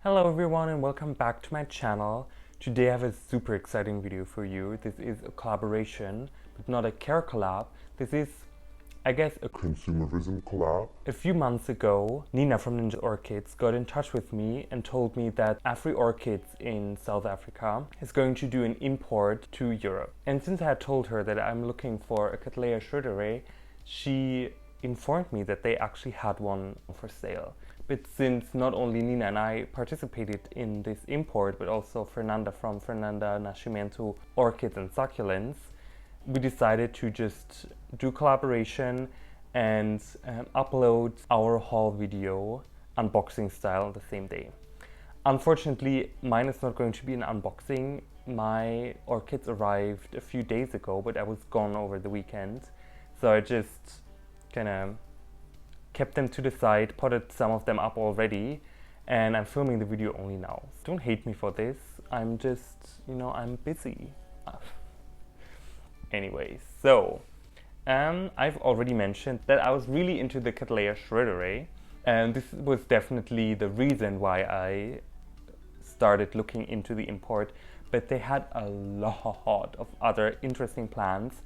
Hello everyone and welcome back to my channel. Today I have a super exciting video for you. This is a collaboration, but not a care collab. This is, I guess, a consumerism collab. A few months ago, Nina from Ninja Orchids got in touch with me and told me that Afri Orchids in South Africa is going to do an import to Europe. And since I had told her that I'm looking for a Cattleya schroederae, she informed me that they actually had one for sale. But since not only Nina and I participated in this import, but also Fernanda from Fernanda Nascimento Orchids and Succulents, we decided to just do collaboration and upload our haul video unboxing style the same day. Unfortunately, mine is not going to be an unboxing. My orchids arrived a few days ago, but I was gone over the weekend. So I just kind of kept them to the side, potted some of them up already, and I'm filming the video only now. Don't hate me for this. I'm just, I'm busy. Anyways, so I've already mentioned that I was really into the Cattleya schroederae, and this was definitely the reason why I started looking into the import, but they had a lot of other interesting plants.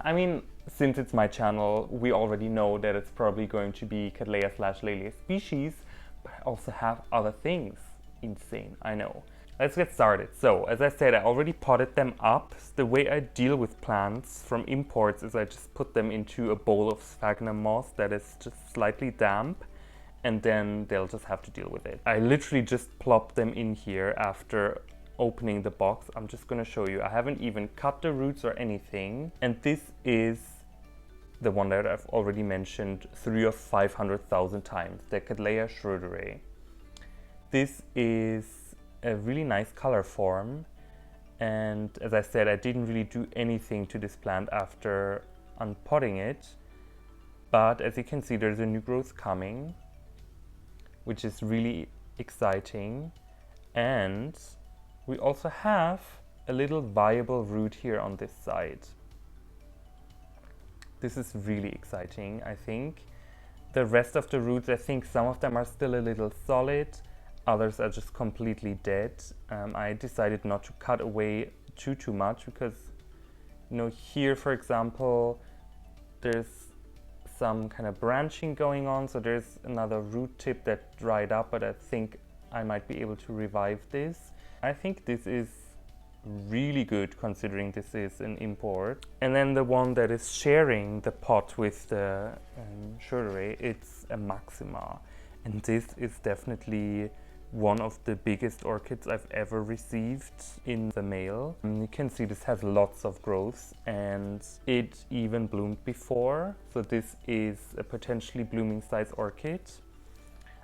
I mean, since it's my channel, we already know that it's probably going to be Cattleya/Laelia species, but I also have other things. Insane, I know. Let's get started. So, as I said, I already potted them up. The way I deal with plants from imports is I just put them into a bowl of sphagnum moss that is just slightly damp, and then they'll just have to deal with it. I literally just plop them in here after opening the box. I'm just going to show you. I haven't even cut the roots or anything. And this is the one that I've already mentioned 3 or 500,000 times, the Cattleya schroederae. This is a really nice color form, and as I said, I didn't really do anything to this plant after unpotting it, but as you can see, there's a new growth coming, which is really exciting. And we also have a little viable root here on this side. This is really exciting, I think. The rest of the roots, I think some of them are still a little solid, others are just completely dead. I decided not to cut away too much because, here, for example, there's some kind of branching going on, so there's another root tip that dried up, but I think I might be able to revive this. I think this is really good considering this is an import. And then the one that is sharing the pot with the schroederae, it's a maxima. And this is definitely one of the biggest orchids I've ever received in the mail. You can see this has lots of growth and it even bloomed before. So this is a potentially blooming size orchid.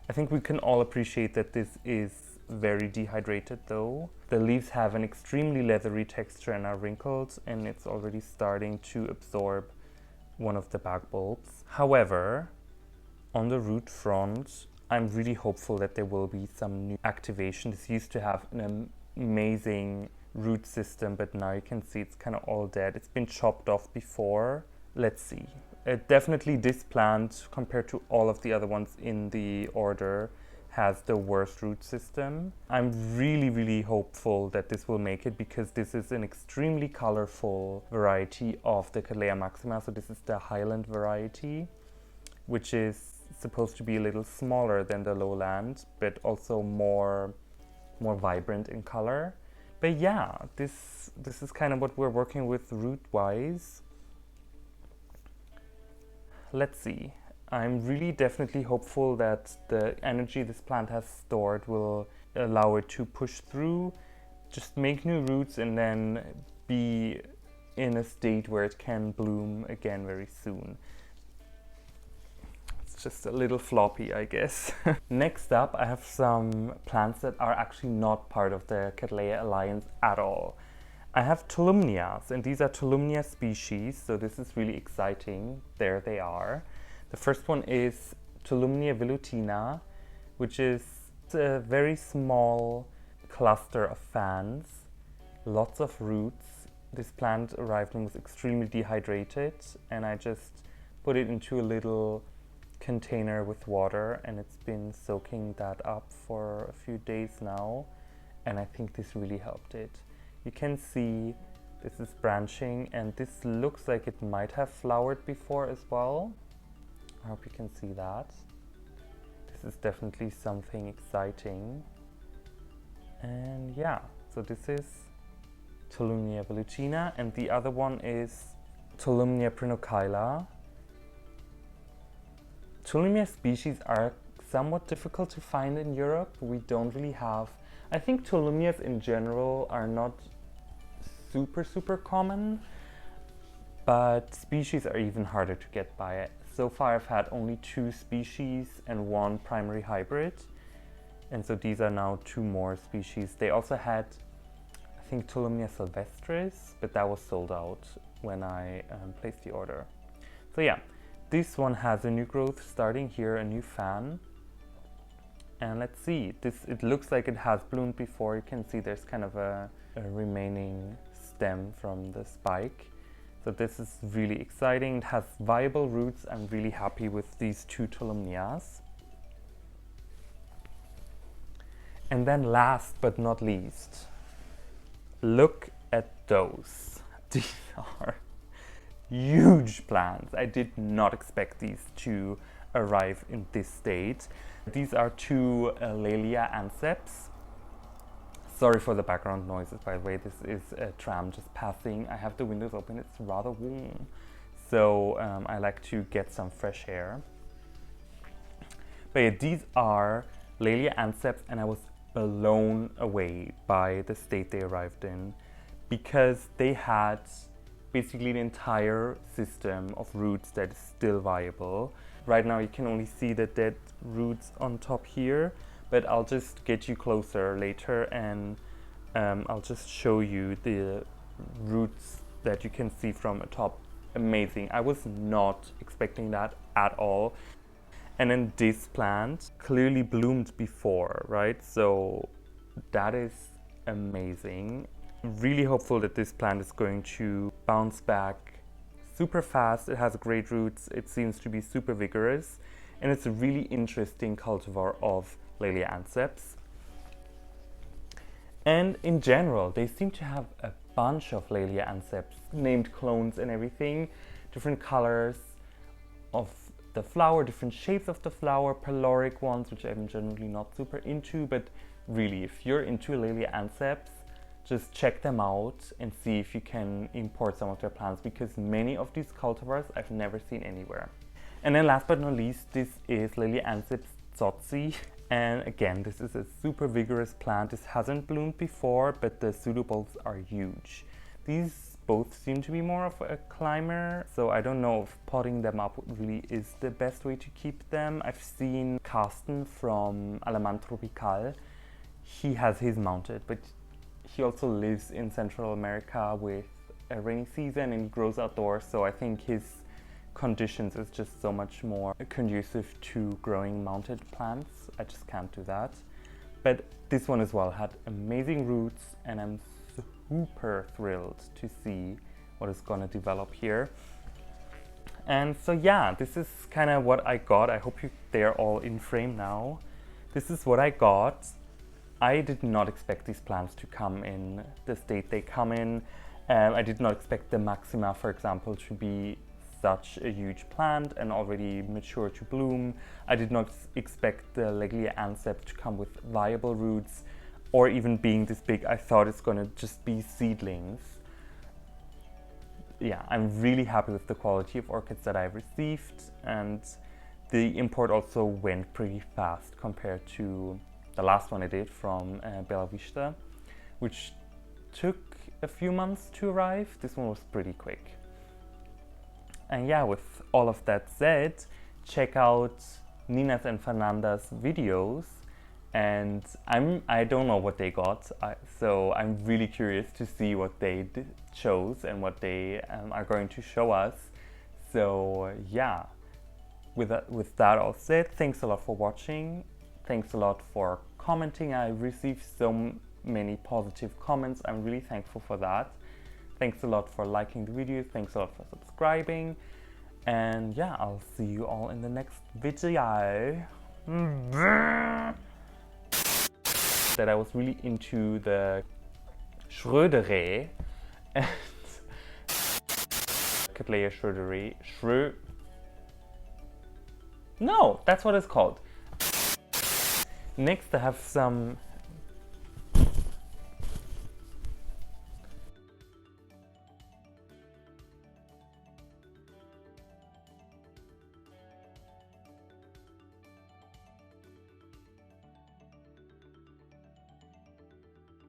I think we can all appreciate that this is very dehydrated though. The leaves have an extremely leathery texture and are wrinkled, and it's already starting to absorb one of the back bulbs. However, on the root front, I'm really hopeful that there will be some new activation. This used to have an amazing root system, but now you can see it's kind of all dead. It's been chopped off before. Let's see. Definitely this plant, compared to all of the other ones in the order, has the worst root system. I'm really hopeful that this will make it, because this is an extremely colorful variety of the Cattleya maxima. So this is the Highland variety, which is supposed to be a little smaller than the lowland, but also more vibrant in color. But yeah, this is kind of what we're working with root wise. Let's see. I'm really definitely hopeful that the energy this plant has stored will allow it to push through, just make new roots, and then be in a state where it can bloom again very soon. It's just a little floppy, I guess. Next up, I have some plants that are actually not part of the Cattleya Alliance at all. I have Tolumnias, and these are Tolumnia species, so this is really exciting. There they are. The first one is Tolumnia velutina, which is a very small cluster of fans, lots of roots. This plant arrived and was extremely dehydrated, and I just put it into a little container with water, and it's been soaking that up for a few days now, and I think this really helped it. You can see this is branching, and this looks like it might have flowered before as well. I hope you can see that. This is definitely something exciting. And yeah, so this is Tolumnia velutina, and the other one is Tolumnia prionochila. Tolumnia species are somewhat difficult to find in Europe. We don't really have, I think Tolumnias in general are not super common, but species are even harder to get by. So far I've had only 2 species and 1 primary hybrid, and so these are now 2 more species. They also had, I think, Tolumnia sylvestris, but that was sold out when I placed the order. So yeah, this one has a new growth starting here, a new fan. And let's see, it looks like it has bloomed before. You can see there's kind of a remaining stem from the spike. So this is really exciting. It has viable roots. I'm really happy with these 2 Tolumnias. And then last but not least, look at those. These are huge plants. I did not expect these to arrive in this state. These are 2 Laelia anceps. Sorry for the background noises, by the way. This is a tram just passing. I have the windows open. It's rather warm, so I like to get some fresh air. But yeah, these are Laelia anceps, and I was blown away by the state they arrived in, because they had basically the entire system of roots that is still viable. Right now you can only see the dead roots on top here, but I'll just get you closer later, and I'll just show you the roots that you can see from atop. Amazing. I was not expecting that at all. And then this plant clearly bloomed before, right? So that is amazing. Really hopeful that this plant is going to bounce back super fast. It has great roots. It seems to be super vigorous, and it's a really interesting cultivar of Laelia anceps. And in general, they seem to have a bunch of Laelia anceps, named clones and everything, different colors of the flower, different shapes of the flower, peloric ones, which I'm generally not super into, but really, if you're into Laelia anceps, just check them out and see if you can import some of their plants, because many of these cultivars I've never seen anywhere. And then last but not least, this is Laelia anceps Tsotsi. And again, this is a super vigorous plant. This hasn't bloomed before, but the pseudobulbs are huge. These both seem to be more of a climber, so I don't know if potting them up really is the best way to keep them. I've seen Carsten from Alemán Tropical. He has his mounted, but he also lives in Central America with a rainy season, and he grows outdoors, so I think his conditions is just so much more conducive to growing mounted plants. I just can't do that. But this one as well had amazing roots, and I'm super thrilled to see what is gonna develop here. And so yeah, this is kind of what I got. I hope they're all in frame now. This is what I got. I did not expect these plants to come in the state they come in. I did not expect the maxima, for example, to be such a huge plant and already mature to bloom. I did not expect the Laelia anceps to come with viable roots, or even being this big. I thought it's gonna just be seedlings. Yeah, I'm really happy with the quality of orchids that I've received, and the import also went pretty fast compared to the last one I did from Bella Vista, which took a few months to arrive. This one was pretty quick. And yeah, with all of that said, check out Nina's and Fernanda's videos, and I don't know what they got, so I'm really curious to see what they chose and what they are going to show us. So yeah, with that all said, thanks a lot for watching. Thanks a lot for commenting. I received so many positive comments. I'm really thankful for that. Thanks a lot for liking the videos. Thanks a lot for subscribing. And yeah, I'll see you all in the next video. That I was really into the schroederae and Cattleya schroederae. No, that's what it's called. Next I have some